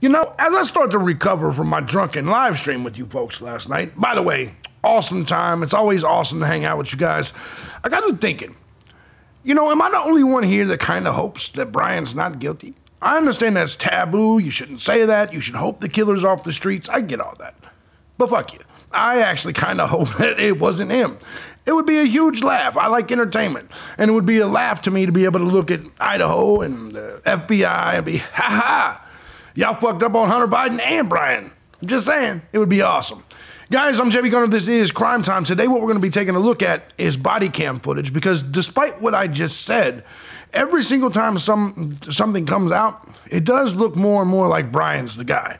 You know, as I start to recover from my drunken live stream with you folks last night, by the way, awesome time. It's always awesome to hang out with you guys. I got to thinking, you know, am I the only one here that kind of hopes that Bryan's not guilty? I understand that's taboo. You shouldn't say that. You should hope the killer's off the streets. I get all that. But fuck you. I actually kind of hope that it wasn't him. It would be a huge laugh. I like entertainment. And it would be a laugh to me to be able to look at Idaho and the FBI and be, ha-ha, y'all fucked up on Hunter Biden and Bryan. I'm just saying, it would be awesome. Guys, I'm thejbgunner. This is Crime Time. Today what we're going to be taking a look at is body cam footage, because despite what I just said, every single time something comes out, it does look more and more like Bryan's the guy.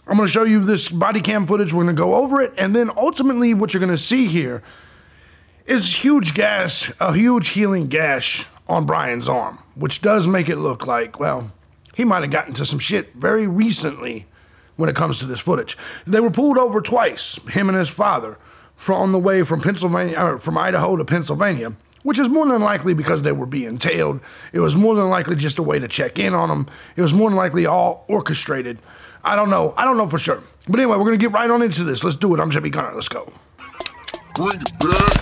I'm going to show you this body cam footage. We're going to go over it, and then ultimately what you're going to see here is a huge healing gash on Bryan's arm, which does make it look like, well, he might have gotten to some shit very recently when it comes to this footage. They were pulled over twice, him and his father, on the way from Idaho to Pennsylvania, which is more than likely because they were being tailed. It was more than likely just a way to check in on them. It was more than likely all orchestrated. I don't know for sure. But anyway, we're going to get right on into this. Let's do it. I'm thejbgunner. Let's go. Bring it back.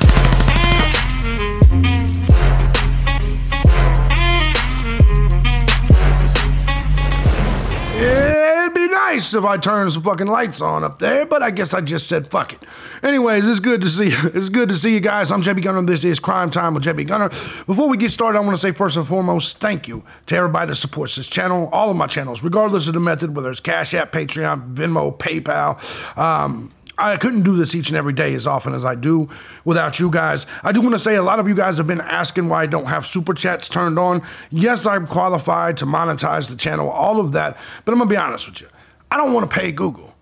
It'd be nice if I turned some fucking lights on up there, but I guess I just said fuck it. Anyways, it's good to see you. It's good to see you guys. I'm thejbgunner. This is Crime Time with thejbgunner. Before we get started, I want to say first and foremost, thank you to everybody that supports this channel, all of my channels, regardless of the method, whether it's Cash App, Patreon, Venmo, PayPal. I couldn't do this each and every day as often as I do without you guys. I do want to say a lot of you guys have been asking why I don't have super chats turned on. Yes, I'm qualified to monetize the channel, all of that, but I'm going to be honest with you. I don't want to pay Google.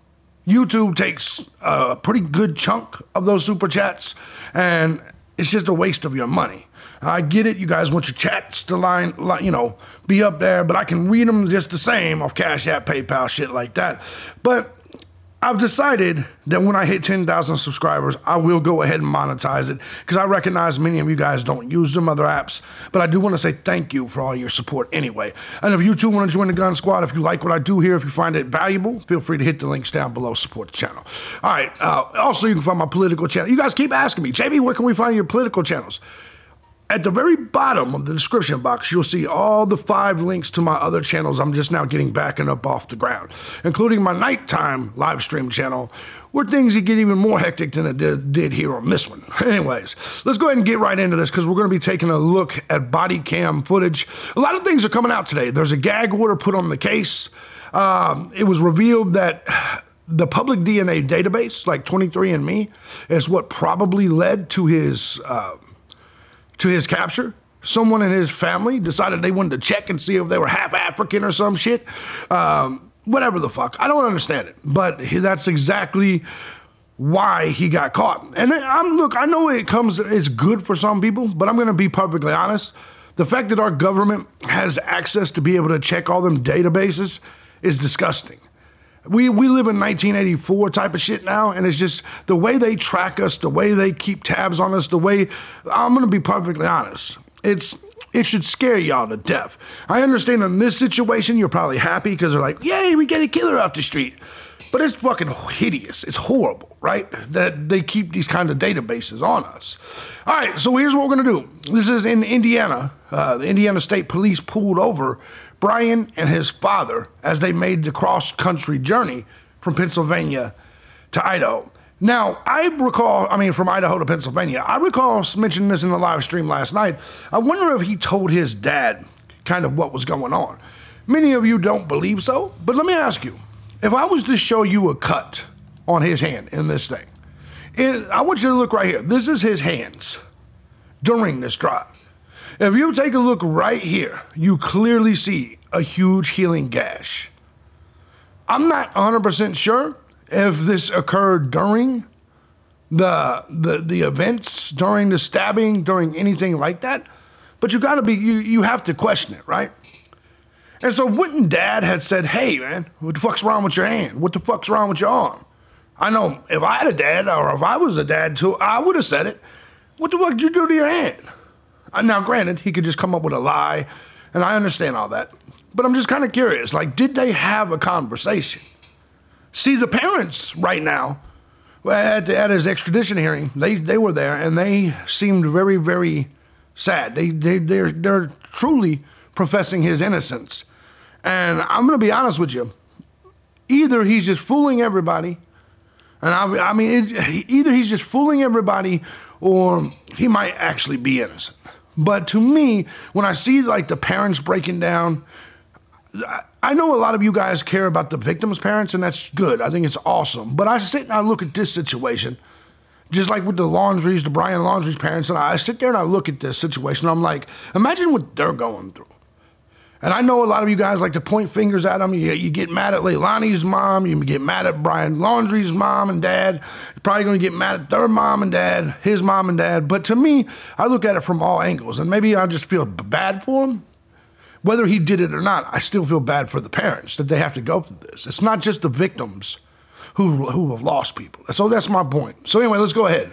YouTube takes a pretty good chunk of those super chats, and it's just a waste of your money. I get it. You guys want your chats to be up there, but I can read them just the same off Cash App, PayPal, shit like that. But I've decided that when I hit 10,000 subscribers, I will go ahead and monetize it, because I recognize many of you guys don't use them other apps, but I do want to say thank you for all your support anyway. And if you too want to join the Gun Squad, if you like what I do here, if you find it valuable, feel free to hit the links down below, support the channel. All right, also you can find my political channel. You guys keep asking me, JB, where can we find your political channels? At the very bottom of the description box, you'll see all the 5 links to my other channels I'm just now getting back and up off the ground, including my nighttime live stream channel, where things get even more hectic than it did here on this one. Anyways, let's go ahead and get right into this, because we're going to be taking a look at body cam footage. A lot of things are coming out today. There's a gag order put on the case. It was revealed that the public DNA database, like 23andMe, is what probably led to his capture. Someone in his family decided they wanted to check and see if they were half African or some shit. Whatever the fuck. I don't understand it. But that's exactly why he got caught. And look, I know it's good for some people, but I'm going to be perfectly honest. The fact that our government has access to be able to check all them databases is disgusting. We live in 1984 type of shit now, and it's just the way they track us, the way they keep tabs on us, the way, I'm going to be perfectly honest, it should scare y'all to death. I understand in this situation, you're probably happy because they're like, yay, we get a killer off the street. But it's fucking hideous. It's horrible, right? That they keep these kind of databases on us. All right, so here's what we're going to do. This is in Indiana. The Indiana State Police pulled over Bryan and his father as they made the cross-country journey from Pennsylvania to Idaho. Now, from Idaho to Pennsylvania, I recall mentioning this in the live stream last night. I wonder if he told his dad kind of what was going on. Many of you don't believe so, but let me ask you, if I was to show you a cut on his hand in this thing, I want you to look right here. This is his hands during this drive. If you take a look right here, you clearly see a huge healing gash. I'm not 100% sure if this occurred during the events, during the stabbing, during anything like that, but you have to question it, right? And so wouldn't Dad had said, hey man, what the fuck's wrong with your hand? What the fuck's wrong with your arm? I know if I had a dad, or if I was a dad too, I would have said it. What the fuck did you do to your hand? Now, granted, he could just come up with a lie, and I understand all that. But I'm just kind of curious, like, did they have a conversation? See, the parents right now, at his extradition hearing, they were there, and they seemed very, very sad. They're truly professing his innocence. And I'm going to be honest with you. Either he's just fooling everybody, and either he's just fooling everybody, or he might actually be innocent. But to me, when I see like the parents breaking down, I know a lot of you guys care about the victim's parents, and that's good. I think it's awesome. But I sit and I look at this situation, just like with the Bryan Laundrie's parents, and I sit there and I look at this situation, and I'm like, imagine what they're going through. And I know a lot of you guys like to point fingers at them. You get mad at Leilani's mom. You get mad at Bryan Laundrie's mom and dad. You're probably going to get mad at their mom and dad, his mom and dad. But to me, I look at it from all angles. And maybe I just feel bad for him. Whether he did it or not, I still feel bad for the parents that they have to go through this. It's not just the victims who have lost people. So that's my point. So anyway, let's go ahead.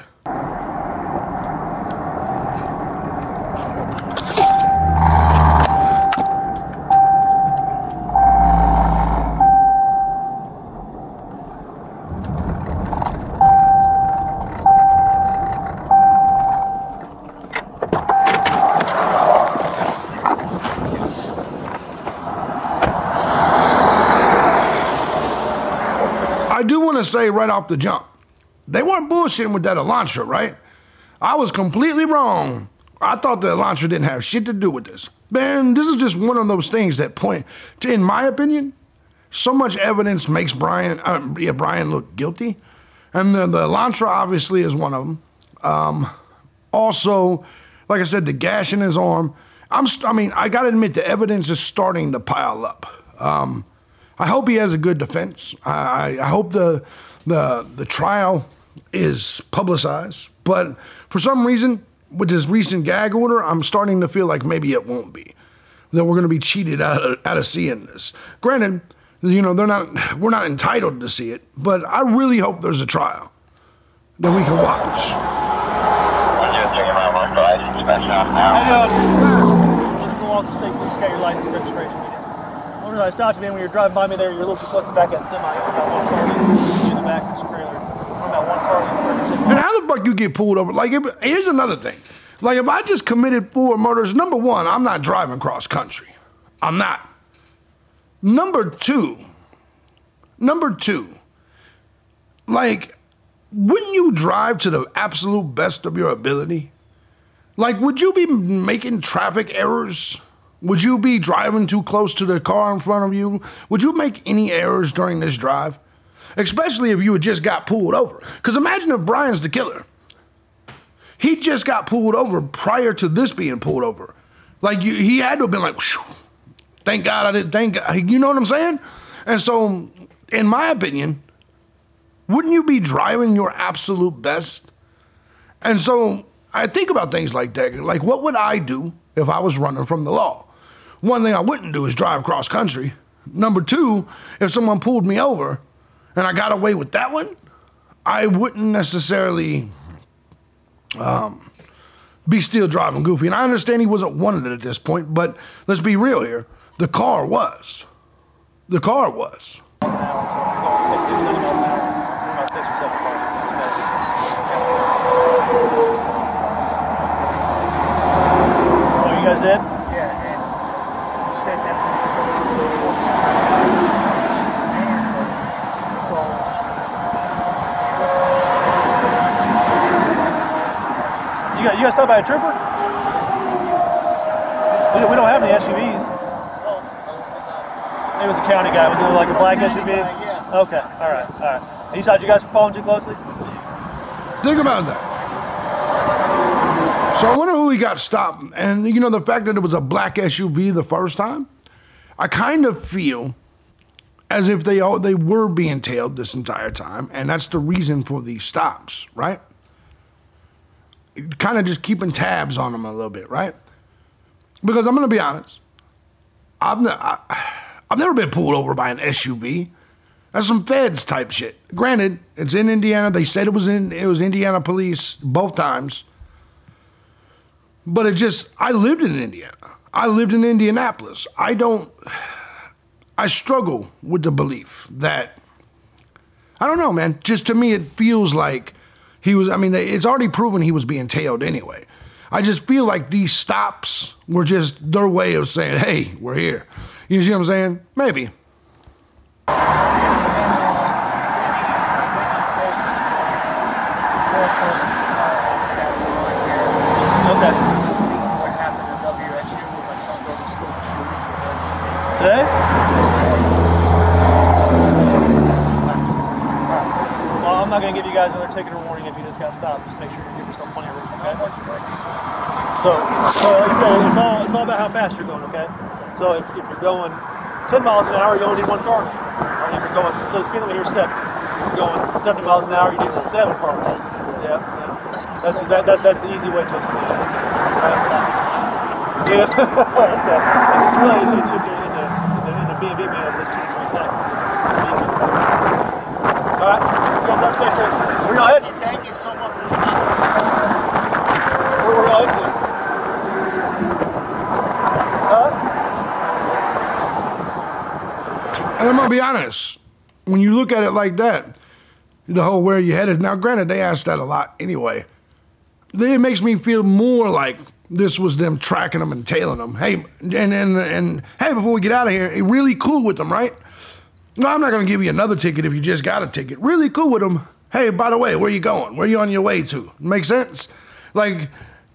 I do want to say right off the jump, they weren't bullshitting with that Elantra, right? I was completely wrong. I thought the Elantra didn't have shit to do with this. Man, this is just one of those things that point to, in my opinion, so much evidence makes Bryan look guilty. And the Elantra obviously is one of them. Also, like I said, the gash in his arm. I got to admit, the evidence is starting to pile up. I hope he has a good defense. I hope the trial is publicized. But for some reason, with this recent gag order, I'm starting to feel like maybe it won't be. That we're going to be cheated out of seeing this. Granted, you know, we're not entitled to see it, but I really hope there's a trial that we can watch. Go on to state police, got your license and registration. I stopped you, man, when you were driving by me there, you were a little too close to the back of that semi. About one car in the back of this trailer. About one car. And how the fuck you get pulled over? Like, here's another thing. Like, if I just committed 4 murders, number one, I'm not driving cross country. I'm not. Number two, like, wouldn't you drive to the absolute best of your ability? Like, would you be making traffic errors? Would you be driving too close to the car in front of you? Would you make any errors during this drive? Especially if you had just got pulled over. Because imagine if Bryan's the killer. He just got pulled over prior to this being pulled over. Like, he had to have been like, thank God I didn't, thank God. You know what I'm saying? And so, in my opinion, wouldn't you be driving your absolute best? And so, I think about things like that. Like, what would I do if I was running from the law? One thing I wouldn't do is drive cross country. Number two, if someone pulled me over and I got away with that one, I wouldn't necessarily be still driving goofy. And I understand he wasn't wanted at this point, but let's be real here. The car was. The car was. Miles an hour, so we're going 60 or 70 miles an hour. About 6 or 7 cars. Oh, you guys did? You got stopped by a trooper? We don't have any SUVs. It was a county guy. Was it like a black SUV? Yeah. Okay. All right. He thought you guys were following too closely? Think about that. So I wonder who he got stopped. And, you know, the fact that it was a black SUV the first time, I kind of feel as if they were being tailed this entire time, and that's the reason for these stops, right? Kind of just keeping tabs on them a little bit, right? Because I'm going to be honest, I've never been pulled over by an SUV. That's some feds type shit. Granted, it's in Indiana. They said it was Indiana police both times. But I lived in Indiana. I lived in Indianapolis. I struggle with the belief that, I don't know, man. Just to me, it feels like he was, I mean, it's already proven he was being tailed anyway. I just feel like these stops were just their way of saying, hey, we're here. You see what I'm saying? Maybe. Today? Well, I'm not going to give you guys another ticket or warning if you just got stopped. Just make sure you give yourself plenty of room, okay? So like I said, it's all about how fast you're going, okay? So if you're going 10 miles an hour, you only need one car. Or if you're going, so the speed limit here is 70. If you're going 70 miles an hour, you need 7 car miles. Yeah. That's the easy way to explain it. Yeah. Okay. It's really, it's in the B&B mail, it says 2 to 3 seconds. All right. You guys have a safe trip. Where y'all heading? Thank you so much for the time. Where y'all heading to? And I'm gonna be honest, when you look at it like that, the whole where you headed, now granted they asked that a lot anyway, then it makes me feel more like this was them tracking them and tailing them. Hey, and hey, before we get out of here, really cool with them, right? No, I'm not gonna give you another ticket if you just got a ticket. Really cool with them. Hey, by the way, where you going? Where you on your way to? Make sense? Like,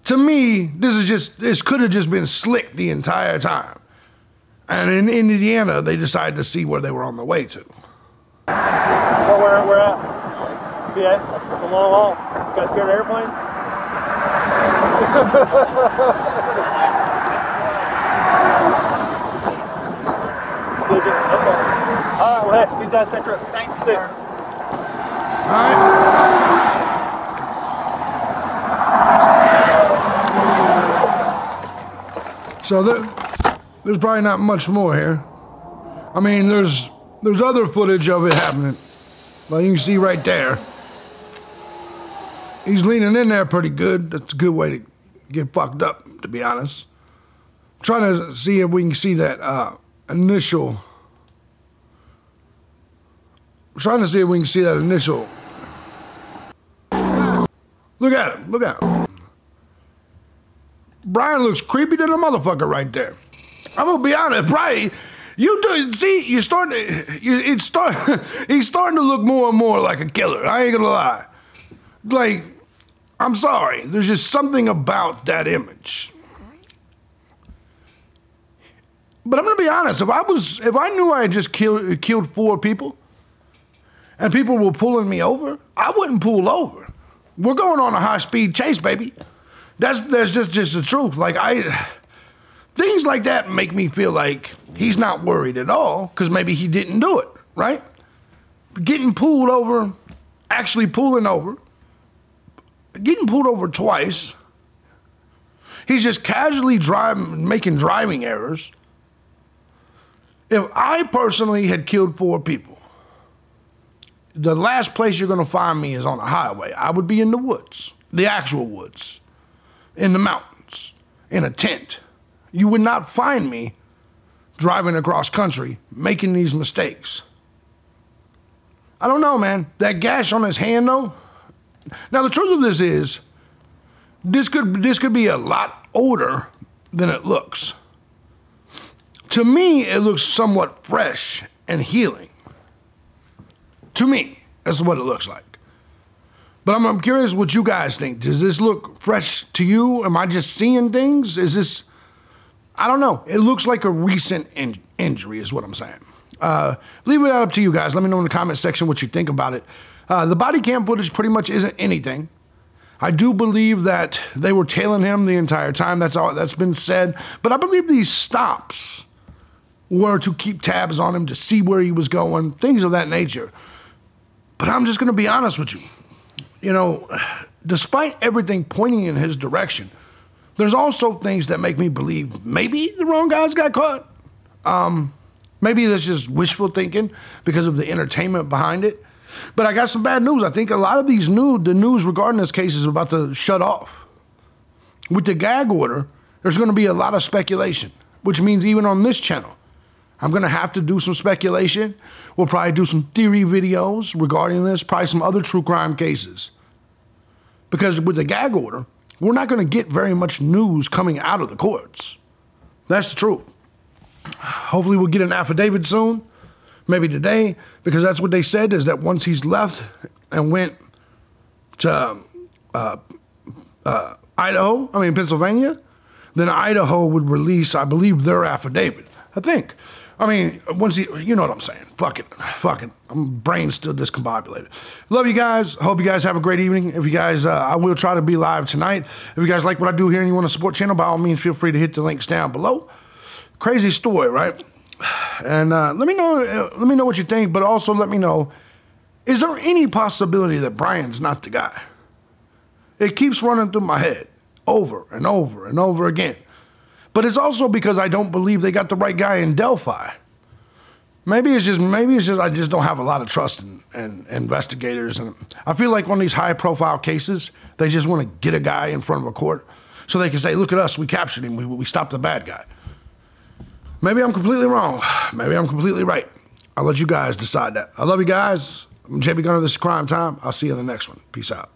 to me, this could have just been slick the entire time. And in Indiana, they decided to see where they were on the way to. Well, we're at? PA. It's a long haul. You guys scared of airplanes? Did you? Okay. All right, well, hey, peace out, safe trip. Thank you, sir. sir. All right. So there's probably not much more here. I mean, there's other footage of it happening. Like you can see right there. He's leaning in there pretty good. That's a good way to get fucked up, to be honest. I'm trying to see if we can see that initial. I'm trying to see if we can see that initial. Look at him. Look at him. Bryan looks creepy than a motherfucker right there. I'm gonna be honest, Bryan. You do see? He's starting to look more and more like a killer. I ain't gonna lie. Like, I'm sorry. There's just something about that image. But I'm gonna be honest. If I knew I had just killed 4 people, and people were pulling me over, I wouldn't pull over. We're going on a high-speed chase, baby. That's just the truth. Like things like that make me feel like he's not worried at all because maybe he didn't do it, right? Getting pulled over, actually pulling over, getting pulled over twice. He's just casually making driving errors. If I personally had killed 4 people, the last place you're gonna find me is on a highway. I would be in the woods, the actual woods, in the mountains, in a tent. You would not find me driving across country, making these mistakes. I don't know, man. That gash on his hand, though. Now, the truth of this is, this could be a lot older than it looks. To me, it looks somewhat fresh and healing. To me, that's what it looks like. But I'm curious what you guys think. Does this look fresh to you? Am I just seeing things? Is this, I don't know. It looks like a recent injury is what I'm saying. Leave it up to you guys. Let me know in the comment section what you think about it. The body cam footage pretty much isn't anything. I do believe that they were tailing him the entire time. That's all that's been said. But I believe these stops were to keep tabs on him, to see where he was going, things of that nature. But I'm just going to be honest with you. You know, despite everything pointing in his direction, there's also things that make me believe maybe the wrong guys got caught. Maybe that's just wishful thinking because of the entertainment behind it. But I got some bad news. I think a lot of the news regarding this case is about to shut off. With the gag order, There's going to be a lot of speculation, which means even on this channel, I'm going to have to do some speculation. We'll probably do some theory videos regarding this, probably some other true crime cases. Because with the gag order, we're not going to get very much news coming out of the courts. That's the truth. Hopefully we'll get an affidavit soon, maybe today, because that's what they said, is that once he's left and went to Pennsylvania, then Idaho would release, I believe, their affidavit. I think. I mean, once you know what I'm saying. Fuck it. My brain's still discombobulated. Love you guys. Hope you guys have a great evening. If you guys, I will try to be live tonight. If you guys like what I do here and you want to support the channel, by all means, feel free to hit the links down below. Crazy story, right? And let me know what you think, but also let me know, is there any possibility that Bryan's not the guy? It keeps running through my head over and over and over again. But it's also because I don't believe they got the right guy in Delphi. Maybe it's just I just don't have a lot of trust in investigators. And I feel like on these high profile cases, they just want to get a guy in front of a court so they can say, look at us, we captured him, we stopped the bad guy. Maybe I'm completely wrong. Maybe I'm completely right. I'll let you guys decide that. I love you guys. I'm JB Gunner. This is Crime Time. I'll see you in the next one. Peace out.